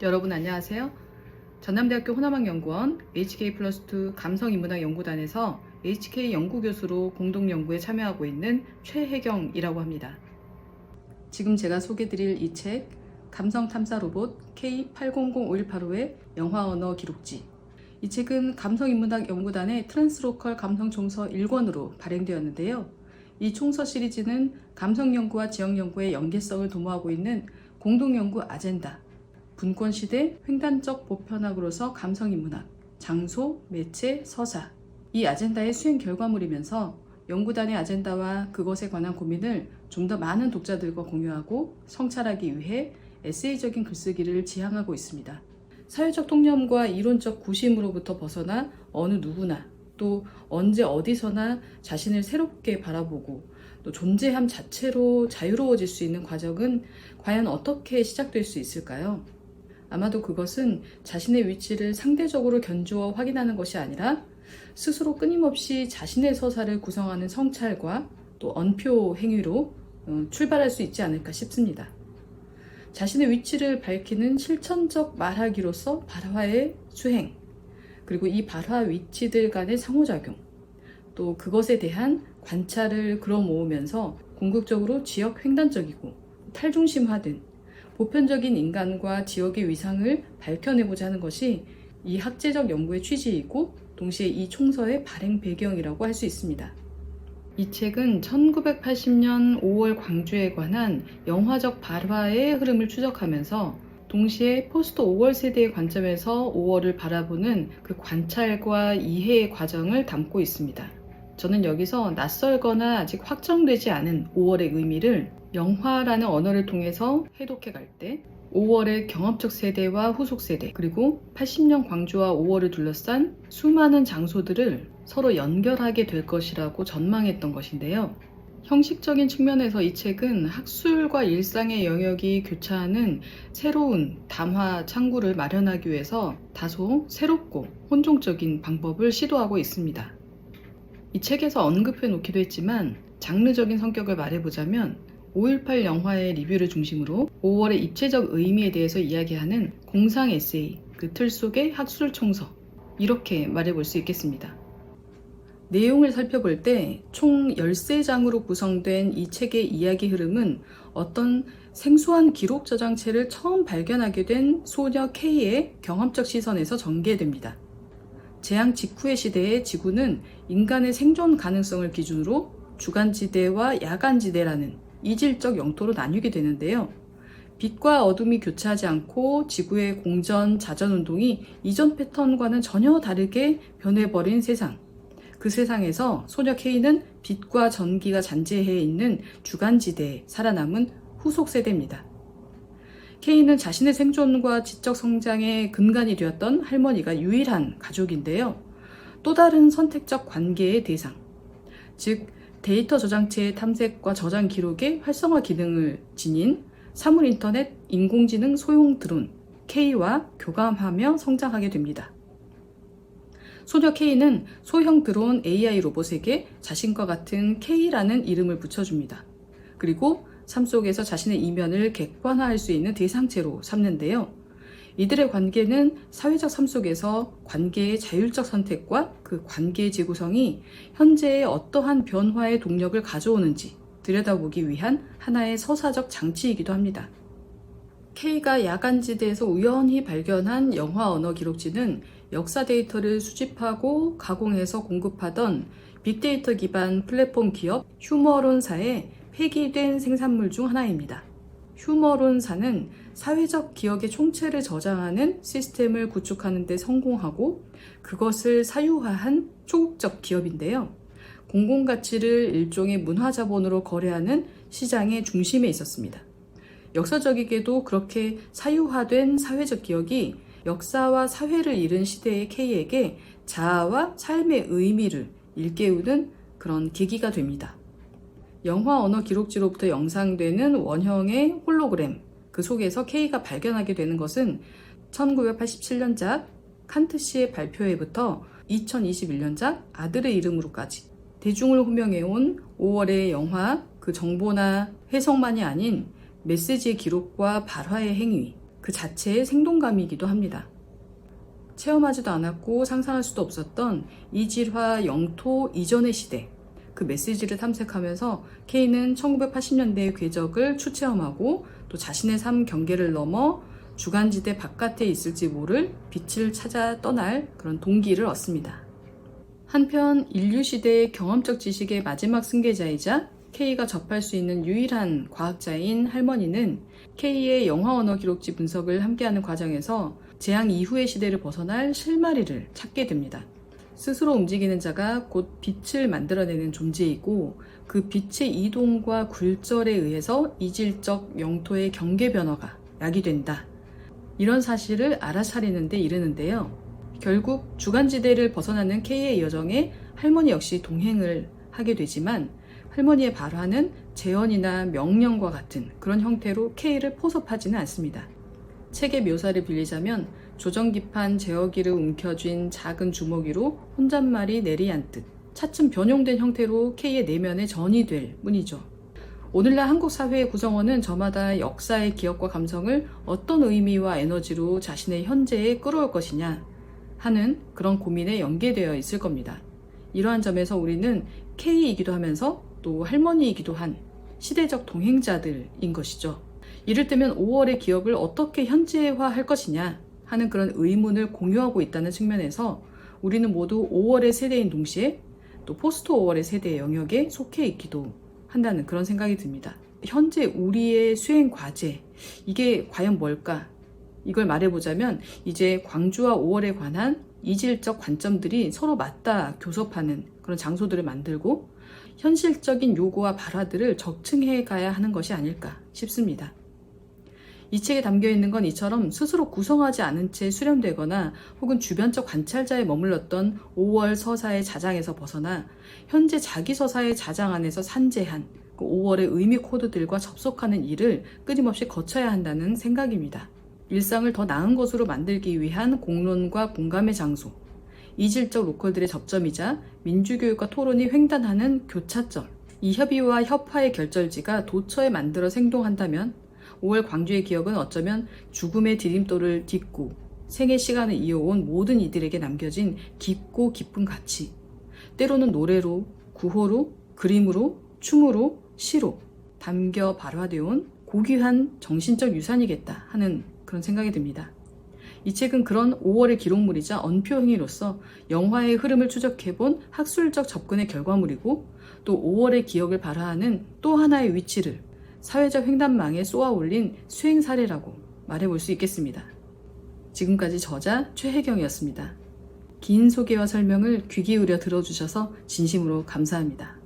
여러분 안녕하세요. 전남대학교 호남학연구원 HK+2 감성인문학 연구단에서 HK 연구교수로 공동연구에 참여하고 있는 최혜경이라고 합니다. 지금 제가 소개드릴 이 책 감성탐사로봇 K800518호의 영화언어 기록지. 이 책은 감성인문학 연구단의 트랜스로컬 감성총서 1권으로 발행되었는데요. 이 총서 시리즈는 감성연구와 지역연구의 연계성을 도모하고 있는 공동연구 아젠다, 분권시대 횡단적 보편학으로서 감성인문학, 장소, 매체, 서사, 이 아젠다의 수행 결과물이면서 연구단의 아젠다와 그것에 관한 고민을 좀 더 많은 독자들과 공유하고 성찰하기 위해 에세이적인 글쓰기를 지향하고 있습니다. 사회적 통념과 이론적 구심으로부터 벗어나 어느 누구나 또 언제 어디서나 자신을 새롭게 바라보고 또 존재함 자체로 자유로워질 수 있는 과정은 과연 어떻게 시작될 수 있을까요? 아마도 그것은 자신의 위치를 상대적으로 견주어 확인하는 것이 아니라 스스로 끊임없이 자신의 서사를 구성하는 성찰과 또 언표 행위로 출발할 수 있지 않을까 싶습니다. 자신의 위치를 밝히는 실천적 말하기로서 발화의 수행, 그리고 이 발화 위치들 간의 상호작용, 또 그것에 대한 관찰을 끌어모으면서 궁극적으로 지역 횡단적이고 탈중심화된 보편적인 인간과 지역의 위상을 밝혀내고자 하는 것이 이 학제적 연구의 취지이고 동시에 이 총서의 발행 배경이라고 할 수 있습니다. 이 책은 1980년 5월 광주에 관한 영화적 발화의 흐름을 추적하면서 동시에 포스트 5월 세대의 관점에서 5월을 바라보는 그 관찰과 이해의 과정을 담고 있습니다. 저는 여기서 낯설거나 아직 확정되지 않은 5월의 의미를 영화라는 언어를 통해서 해독해 갈 때 5월의 경험적 세대와 후속 세대, 그리고 80년 광주와 5월을 둘러싼 수많은 장소들을 서로 연결하게 될 것이라고 전망했던 것인데요. 형식적인 측면에서 이 책은 학술과 일상의 영역이 교차하는 새로운 담화 창구를 마련하기 위해서 다소 새롭고 혼종적인 방법을 시도하고 있습니다. 이 책에서 언급해 놓기도 했지만 장르적인 성격을 말해보자면 5.18 영화의 리뷰를 중심으로 5월의 입체적 의미에 대해서 이야기하는 공상 에세이, 그 틀 속의 학술 총서, 이렇게 말해볼 수 있겠습니다. 내용을 살펴볼 때 총 13장으로 구성된 이 책의 이야기 흐름은 어떤 생소한 기록 저장체를 처음 발견하게 된 소녀 K의 경험적 시선에서 전개됩니다. 재앙 직후의 시대에 지구는 인간의 생존 가능성을 기준으로 주간지대와 야간지대라는 이질적 영토로 나뉘게 되는데요. 빛과 어둠이 교차하지 않고 지구의 공전, 자전운동이 이전 패턴과는 전혀 다르게 변해버린 세상. 그 세상에서 소녀 K는 빛과 전기가 잔재해 있는 주간지대에 살아남은 후속 세대입니다. K는 자신의 생존과 지적 성장의 근간이 되었던 할머니가 유일한 가족인데요. 또 다른 선택적 관계의 대상, 즉 데이터 저장체의 탐색과 저장 기록의 활성화 기능을 지닌 사물인터넷 인공지능 소형 드론 K와 교감하며 성장하게 됩니다. 소녀 K는 소형 드론 AI 로봇에게 자신과 같은 K라는 이름을 붙여줍니다. 그리고 삶 속에서 자신의 이면을 객관화할 수 있는 대상체로 삼는데요. 이들의 관계는 사회적 삶 속에서 관계의 자율적 선택과 그 관계의 재구성이 현재의 어떠한 변화의 동력을 가져오는지 들여다보기 위한 하나의 서사적 장치이기도 합니다. K가 야간지대에서 우연히 발견한 영화 언어 기록지는 역사 데이터를 수집하고 가공해서 공급하던 빅데이터 기반 플랫폼 기업 휴머론사의 폐기된 생산물 중 하나입니다. 휴머론사는 사회적 기억의 총체를 저장하는 시스템을 구축하는 데 성공하고 그것을 사유화한 초국적 기업인데요. 공공가치를 일종의 문화자본으로 거래하는 시장의 중심에 있었습니다. 역사적이게도 그렇게 사유화된 사회적 기억이 역사와 사회를 잃은 시대의 K에게 자아와 삶의 의미를 일깨우는 그런 계기가 됩니다. 영화 언어 기록지로부터 영상되는 원형의 홀로그램, 그 속에서 K가 발견하게 되는 것은 1987년작 칸트시의 발표회부터 2021년작 아들의 이름으로까지 대중을 호명해온 5월의 영화, 그 정보나 해석만이 아닌 메시지의 기록과 발화의 행위, 그 자체의 생동감이기도 합니다. 체험하지도 않았고 상상할 수도 없었던 이질화 영토 이전의 시대, 그 메시지를 탐색하면서 K는 1980년대의 궤적을 추체험하고 또 자신의 삶 경계를 넘어 주간지대 바깥에 있을지 모를 빛을 찾아 떠날 그런 동기를 얻습니다. 한편 인류시대의 경험적 지식의 마지막 승계자이자 K가 접할 수 있는 유일한 과학자인 할머니는 K의 영화 언어 기록지 분석을 함께하는 과정에서 재앙 이후의 시대를 벗어날 실마리를 찾게 됩니다. 스스로 움직이는 자가 곧 빛을 만들어내는 존재이고 그 빛의 이동과 굴절에 의해서 이질적 영토의 경계 변화가 야기된다. 이런 사실을 알아차리는 데 이르는데요. 결국 주간지대를 벗어나는 K의 여정에 할머니 역시 동행을 하게 되지만 할머니의 발화는 재언이나 명령과 같은 그런 형태로 K를 포섭하지는 않습니다. 책의 묘사를 빌리자면 조정기판 제어기를 움켜쥔 작은 주먹이로 혼잣말이 내리앉듯 차츰 변용된 형태로 K의 내면에 전이 될 뿐이죠. 오늘날 한국 사회의 구성원은 저마다 역사의 기억과 감성을 어떤 의미와 에너지로 자신의 현재에 끌어올 것이냐 하는 그런 고민에 연계되어 있을 겁니다. 이러한 점에서 우리는 K이기도 하면서 또 할머니이기도 한 시대적 동행자들인 것이죠. 이를테면 5월의 기억을 어떻게 현재화할 것이냐 하는 그런 의문을 공유하고 있다는 측면에서 우리는 모두 5월의 세대인 동시에 또 포스트 5월의 세대의 영역에 속해 있기도 한다는 그런 생각이 듭니다. 현재 우리의 수행 과제, 이게 과연 뭘까? 이걸 말해보자면 이제 광주와 5월에 관한 이질적 관점들이 서로 맞닿아 교섭하는 그런 장소들을 만들고 현실적인 요구와 발화들을 적층해 가야 하는 것이 아닐까 싶습니다. 이 책에 담겨 있는 건 이처럼 스스로 구성하지 않은 채 수렴되거나 혹은 주변적 관찰자에 머물렀던 5월 서사의 자장에서 벗어나 현재 자기 서사의 자장 안에서 산재한 그 5월의 의미 코드들과 접속하는 일을 끊임없이 거쳐야 한다는 생각입니다. 일상을 더 나은 것으로 만들기 위한 공론과 공감의 장소, 이질적 로컬들의 접점이자 민주교육과 토론이 횡단하는 교차점, 이 협의와 협화의 결절지가 도처에 만들어 생동한다면 5월 광주의 기억은 어쩌면 죽음의 디딤돌을 딛고 생의 시간을 이어온 모든 이들에게 남겨진 깊고 깊은 가치, 때로는 노래로, 구호로, 그림으로, 춤으로, 시로 담겨 발화되어 온 고귀한 정신적 유산이겠다 하는 그런 생각이 듭니다. 이 책은 그런 5월의 기록물이자 언표행위로서 영화의 흐름을 추적해본 학술적 접근의 결과물이고 또 5월의 기억을 발화하는 또 하나의 위치를 사회적 횡단망에 쏘아 올린 수행 사례라고 말해볼 수 있겠습니다. 지금까지 저자 최혜경이었습니다. 긴 소개와 설명을 귀 기울여 들어주셔서 진심으로 감사합니다.